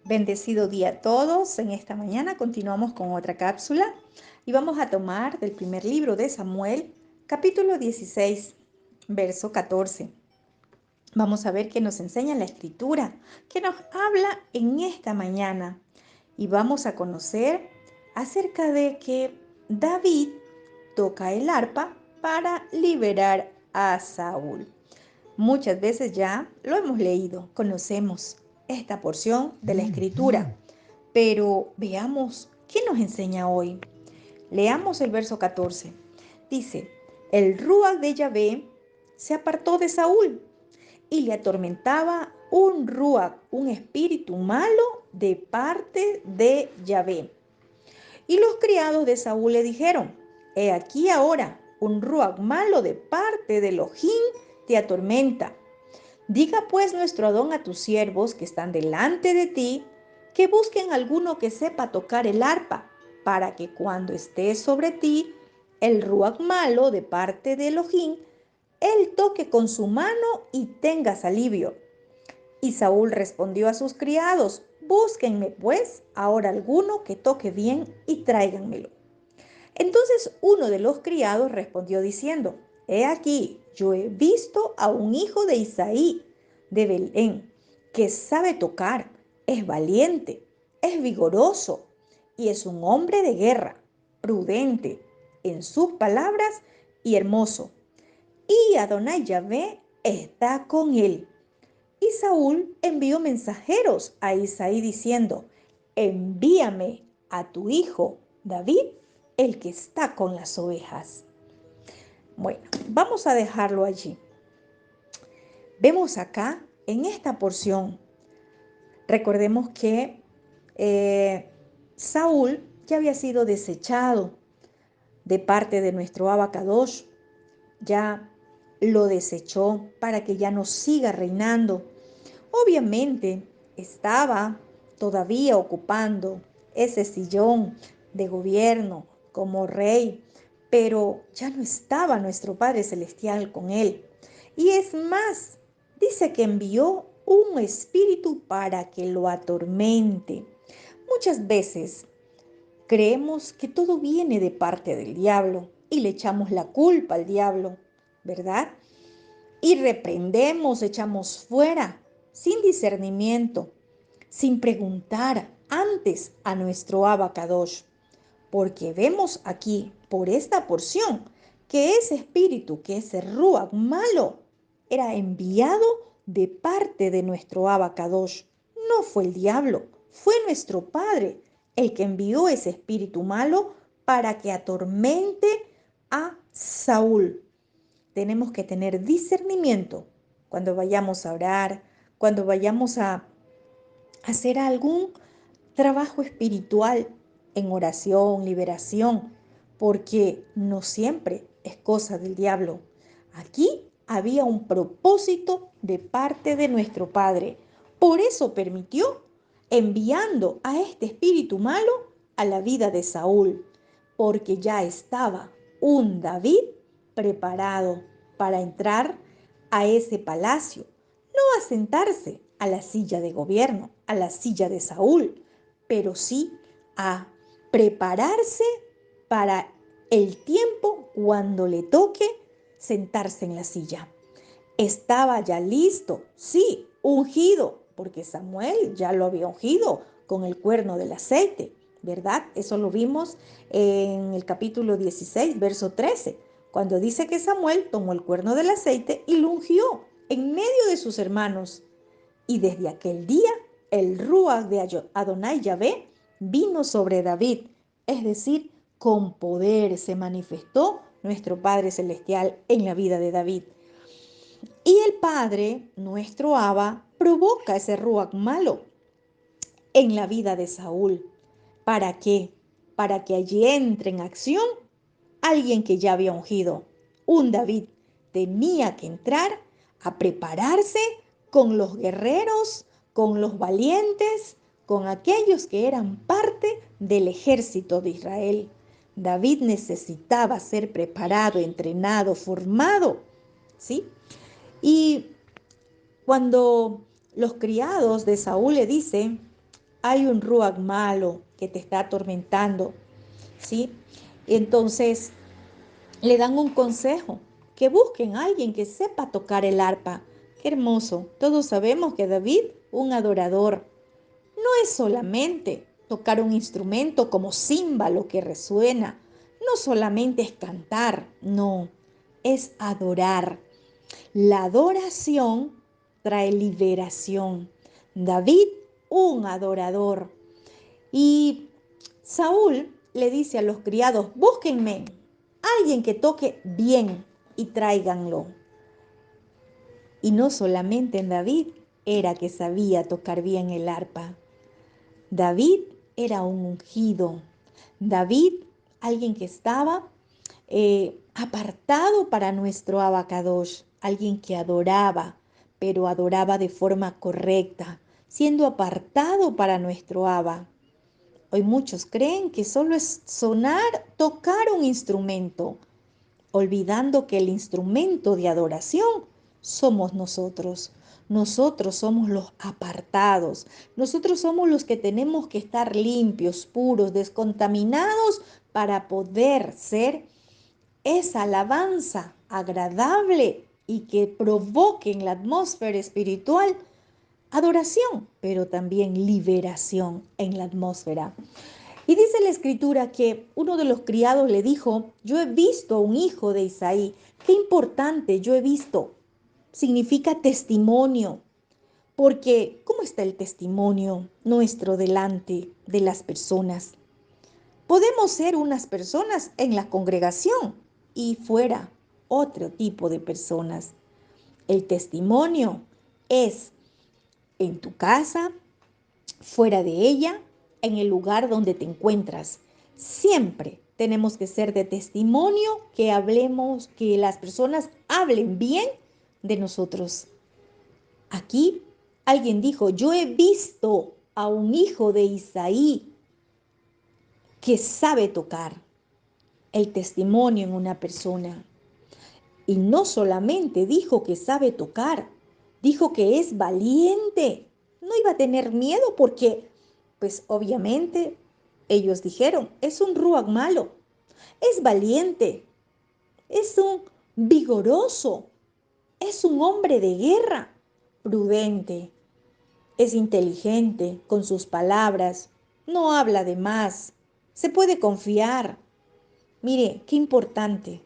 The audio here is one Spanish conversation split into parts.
Bendecido día a todos. En esta mañana continuamos con otra cápsula y vamos a tomar del primer libro de Samuel, capítulo 16, verso 14. Vamos a ver qué nos enseña la escritura, qué nos habla en esta mañana. Y vamos a conocer acerca de que David toca el arpa para liberar a Saúl. Muchas veces ya lo hemos leído, conocemos esta porción de la escritura, pero veamos qué nos enseña hoy. Leamos el verso 14. Dice, el Ruach de Yahvé se apartó de Saúl y le atormentaba un Ruach, un espíritu malo de parte de Yahvé. Y los criados de Saúl le dijeron, he aquí ahora un Ruach malo de parte de Elohim te atormenta. Diga pues nuestro Adón a tus siervos que están delante de ti, que busquen alguno que sepa tocar el arpa, para que cuando esté sobre ti el ruach malo de parte de Elohim, él toque con su mano y tengas alivio. Y Saúl respondió a sus criados, búsquenme pues ahora alguno que toque bien y tráiganmelo. Entonces uno de los criados respondió diciendo, he aquí, yo he visto a un hijo de Isaí de Belén, que sabe tocar, es valiente, es vigoroso y es un hombre de guerra, prudente en sus palabras y hermoso. Y Adonai Yahvé está con él. Y Saúl envió mensajeros a Isaí diciendo, envíame a tu hijo David, el que está con las ovejas. Bueno, vamos a dejarlo allí. Vemos acá, en esta porción, recordemos que Saúl ya había sido desechado de parte de nuestro Abacadosh, ya lo desechó para que ya no siga reinando. Obviamente estaba todavía ocupando ese sillón de gobierno como rey, pero ya no estaba nuestro Padre Celestial con él. Y es más, dice que envió un espíritu para que lo atormente. Muchas veces creemos que todo viene de parte del diablo y le echamos la culpa al diablo, ¿verdad? Y reprendemos, echamos fuera, sin discernimiento, sin preguntar antes a nuestro Abacadosh, porque vemos aquí, por esta porción, que ese espíritu, que ese Ruach malo, era enviado de parte de nuestro Abacadosh. No fue el diablo, fue nuestro Padre el que envió ese espíritu malo para que atormente a Saúl. Tenemos que tener discernimiento cuando vayamos a orar, cuando vayamos a hacer algún trabajo espiritual en oración, liberación, porque no siempre es cosa del diablo. Aquí había un propósito de parte de nuestro Padre. Por eso permitió enviando a este espíritu malo a la vida de Saúl, porque ya estaba un David preparado para entrar a ese palacio, no a sentarse a la silla de gobierno, a la silla de Saúl, pero sí a prepararse para el tiempo cuando le toque sentarse en la silla. Estaba ya listo, sí, ungido, porque Samuel ya lo había ungido con el cuerno del aceite, ¿verdad? Eso lo vimos en el capítulo 16, verso 13, cuando dice que Samuel tomó el cuerno del aceite y lo ungió en medio de sus hermanos. Y desde aquel día el Ruach de Adonai Yahvé vino sobre David, es decir, con poder se manifestó nuestro Padre Celestial en la vida de David. Y el Padre, nuestro Abba, provoca ese Ruach malo en la vida de Saúl. ¿Para qué? Para que allí entre en acción alguien que ya había ungido. Un David tenía que entrar a prepararse con los guerreros, con los valientes, con aquellos que eran parte del ejército de Israel. David necesitaba ser preparado, entrenado, formado, ¿sí? Y cuando los criados de Saúl le dicen, hay un ruach malo que te está atormentando, ¿sí? Entonces le dan un consejo, que busquen a alguien que sepa tocar el arpa. Qué hermoso. Todos sabemos que David, un adorador, no es solamente tocar un instrumento como címbalo que resuena, no solamente es cantar, no, es adorar. La adoración trae liberación. David, un adorador. Y Saúl le dice a los criados, búsquenme alguien que toque bien y tráiganlo. Y no solamente en David era que sabía tocar bien el arpa. David era un ungido. David, alguien que estaba apartado para nuestro Abacadosh, alguien que adoraba, pero adoraba de forma correcta, siendo apartado para nuestro Abba. Hoy muchos creen que solo es sonar, tocar un instrumento, olvidando que el instrumento de adoración somos nosotros. Nosotros somos los apartados. Nosotros somos los que tenemos que estar limpios, puros, descontaminados para poder ser esa alabanza agradable y que provoque en la atmósfera espiritual adoración, pero también liberación en la atmósfera. Y dice la escritura que uno de los criados le dijo, yo he visto a un hijo de Isaí. Qué importante, yo he visto. Significa testimonio, porque ¿cómo está el testimonio nuestro delante de las personas? Podemos ser unas personas en la congregación y fuera otro tipo de personas. El testimonio es en tu casa, fuera de ella, en el lugar donde te encuentras. Siempre tenemos que ser de testimonio, que hablemos, que las personas hablen bien de nosotros. Aquí alguien dijo, yo he visto a un hijo de Isaí que sabe tocar el testimonio en una persona. Y no solamente dijo que sabe tocar, dijo que es valiente. No iba a tener miedo porque, pues obviamente, ellos dijeron, es un ruach malo, es valiente, es un vigoroso, es un hombre de guerra, prudente, es inteligente con sus palabras, no habla de más, se puede confiar. Mire, qué importante,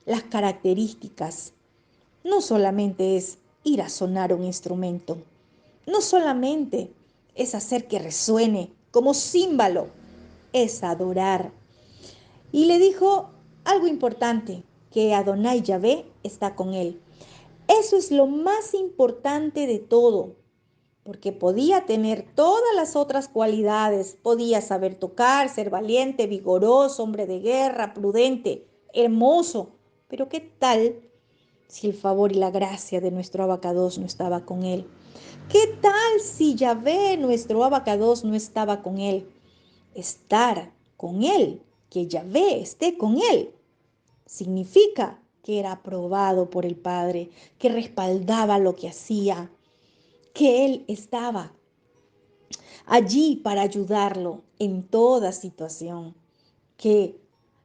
las características. No solamente es ir a sonar un instrumento, no solamente es hacer que resuene como címbalo, es adorar. Y le dijo algo importante, que Adonai Yahvé está con él. Eso es lo más importante de todo, porque podía tener todas las otras cualidades, podía saber tocar, ser valiente, vigoroso, hombre de guerra, prudente, hermoso, pero ¿qué tal si el favor y la gracia de nuestro Abacados no estaba con él? ¿Qué tal si Yahvé, nuestro Abacados, no estaba con él? Estar con él, que Yahvé esté con él, significa que era aprobado por el Padre, que respaldaba lo que hacía, que él estaba allí para ayudarlo en toda situación, que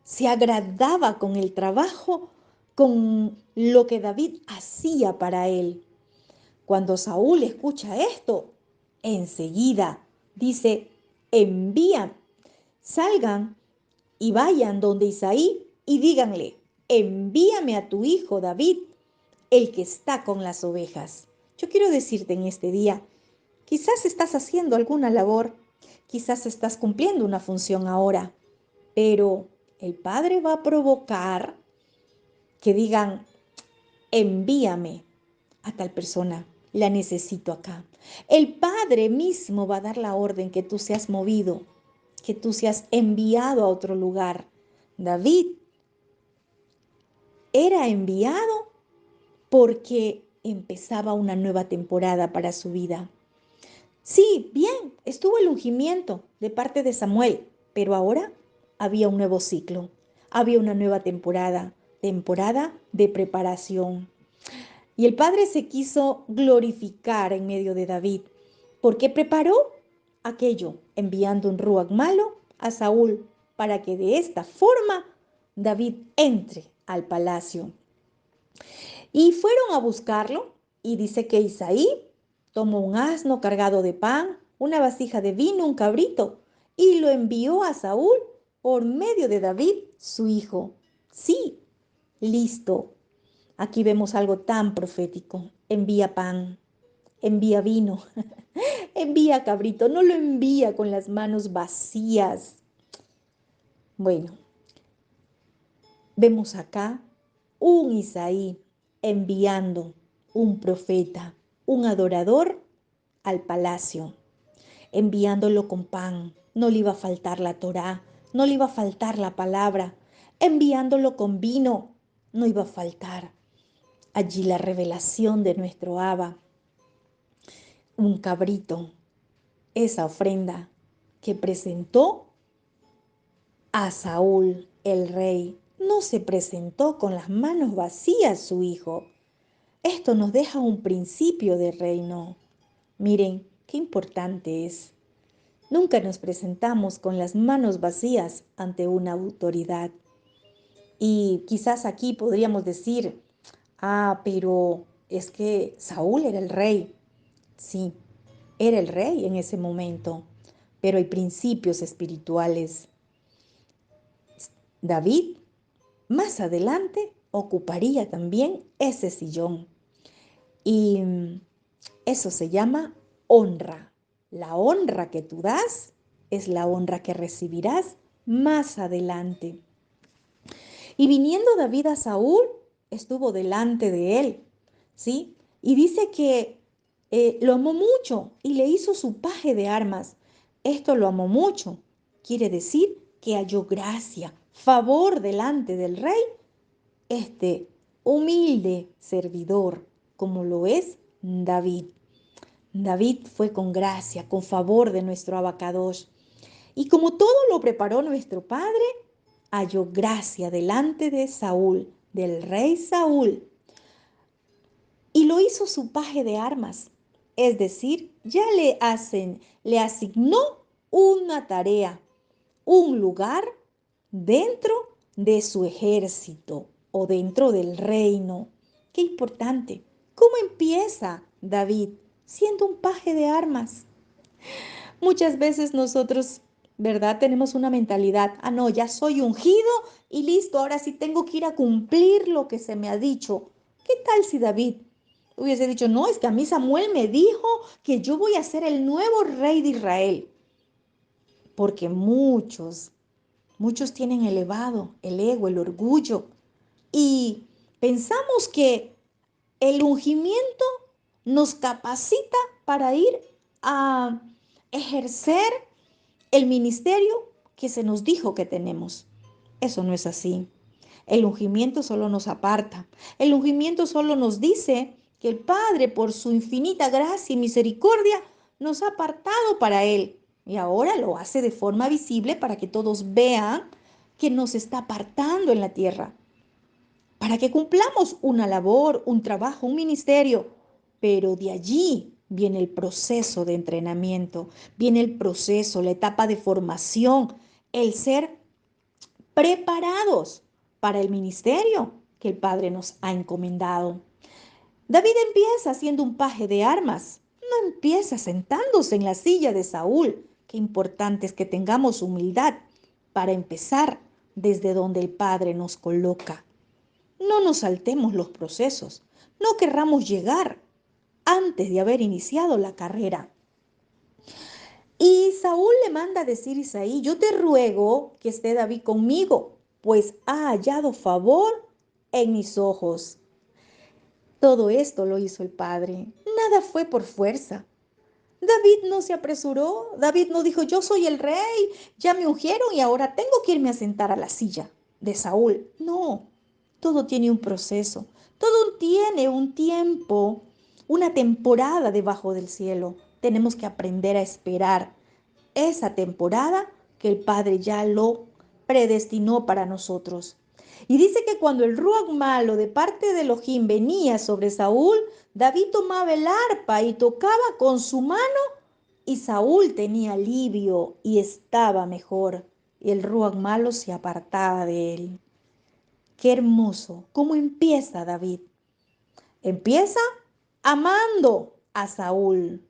se agradaba con el trabajo, con lo que David hacía para él. Cuando Saúl escucha esto, enseguida dice, envían, salgan y vayan donde Isaí y díganle, envíame a tu hijo David, el que está con las ovejas. Yo quiero decirte en este día, quizás estás haciendo alguna labor, quizás estás cumpliendo una función ahora, pero el Padre va a provocar que digan, envíame a tal persona, la necesito acá. El Padre mismo va a dar la orden que tú seas movido, que tú seas enviado a otro lugar. David era enviado porque empezaba una nueva temporada para su vida. Sí, bien, estuvo el ungimiento de parte de Samuel, pero ahora había un nuevo ciclo, había una nueva temporada, temporada de preparación. Y el Padre se quiso glorificar en medio de David, porque preparó aquello, enviando un ruag malo a Saúl para que de esta forma David entre al palacio. Y fueron a buscarlo y dice que Isaí tomó un asno cargado de pan, una vasija de vino, un cabrito y lo envió a Saúl por medio de David, su hijo. Sí, listo. Aquí vemos algo tan profético. Envía pan, envía vino, envía cabrito, no lo envía con las manos vacías. Bueno, vemos acá un Isaí enviando un profeta, un adorador al palacio, enviándolo con pan. No le iba a faltar la Torá, no le iba a faltar la palabra, enviándolo con vino, no iba a faltar allí la revelación de nuestro Abba, un cabrito, esa ofrenda que presentó a Saúl, el rey. No se presentó con las manos vacías su hijo. Esto nos deja un principio de reino. Miren, qué importante es. Nunca nos presentamos con las manos vacías ante una autoridad. Y quizás aquí podríamos decir, pero es que Saúl era el rey. Sí, era el rey en ese momento, pero hay principios espirituales. David más adelante ocuparía también ese sillón. Y eso se llama honra. La honra que tú das es la honra que recibirás más adelante. Y viniendo David a Saúl, estuvo delante de él, ¿sí? Y dice que lo amó mucho y le hizo su paje de armas. Esto lo amó mucho. Quiere decir que halló gracia, favor delante del rey, este humilde servidor, como lo es David. David fue con gracia, con favor de nuestro abacadosh. Y como todo lo preparó nuestro Padre, halló gracia delante de Saúl, del rey Saúl, y lo hizo su paje de armas. Es decir, ya le asignó una tarea, un lugar dentro de su ejército o dentro del reino. Qué importante. ¿Cómo empieza David? Siendo un paje de armas. Muchas veces nosotros, ¿verdad? Tenemos una mentalidad, no, ya soy ungido y listo, ahora sí tengo que ir a cumplir lo que se me ha dicho. ¿Qué tal si David hubiese dicho, no, es que a mí Samuel me dijo que yo voy a ser el nuevo rey de Israel? Porque muchos tienen elevado el ego, el orgullo y pensamos que el ungimiento nos capacita para ir a ejercer el ministerio que se nos dijo que tenemos. Eso no es así. El ungimiento solo nos aparta. El ungimiento solo nos dice que el Padre, por su infinita gracia y misericordia, nos ha apartado para Él. Y ahora lo hace de forma visible para que todos vean que nos está apartando en la tierra. Para que cumplamos una labor, un trabajo, un ministerio. Pero de allí viene el proceso de entrenamiento, viene el proceso, la etapa de formación, el ser preparados para el ministerio que el Padre nos ha encomendado. David empieza siendo un paje de armas, no empieza sentándose en la silla de Saúl. Qué importante es que tengamos humildad para empezar desde donde el Padre nos coloca. No nos saltemos los procesos, no querramos llegar antes de haber iniciado la carrera. Y Saúl le manda a decir a Isaí, yo te ruego que esté David conmigo, pues ha hallado favor en mis ojos. Todo esto lo hizo el Padre, nada fue por fuerza. David no se apresuró, David no dijo, yo soy el rey, ya me ungieron y ahora tengo que irme a sentar a la silla de Saúl. No, todo tiene un proceso, todo tiene un tiempo, una temporada debajo del cielo. Tenemos que aprender a esperar esa temporada que el Padre ya lo predestinó para nosotros. Y dice que cuando el ruag malo de parte de Elohim venía sobre Saúl, David tomaba el arpa y tocaba con su mano Y Saúl tenía alivio y estaba mejor. Y el ruag malo se apartaba de él. Qué hermoso. ¿Cómo empieza David? Empieza amando a Saúl,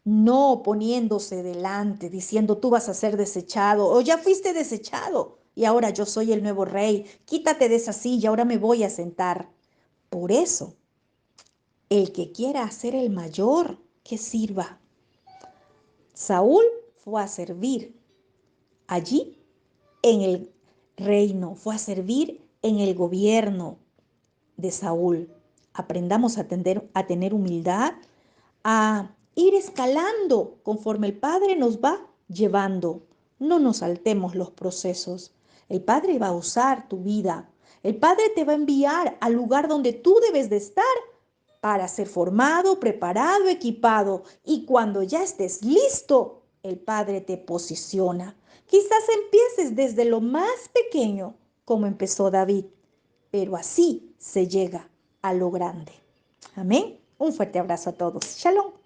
no poniéndose delante, diciendo tú vas a ser desechado o ya fuiste desechado y ahora yo soy el nuevo rey. Quítate de esa silla, ahora me voy a sentar. Por eso, el que quiera ser el mayor, que sirva. Saúl fue a servir allí en el reino, fue a servir en el gobierno de Saúl. Aprendamos a tener humildad, a ir escalando conforme el Padre nos va llevando. No nos saltemos los procesos. El Padre va a usar tu vida. El Padre te va a enviar al lugar donde tú debes de estar para ser formado, preparado, equipado. Y cuando ya estés listo, el Padre te posiciona. Quizás empieces desde lo más pequeño, como empezó David, pero así se llega a lo grande. Amén. Un fuerte abrazo a todos. Shalom.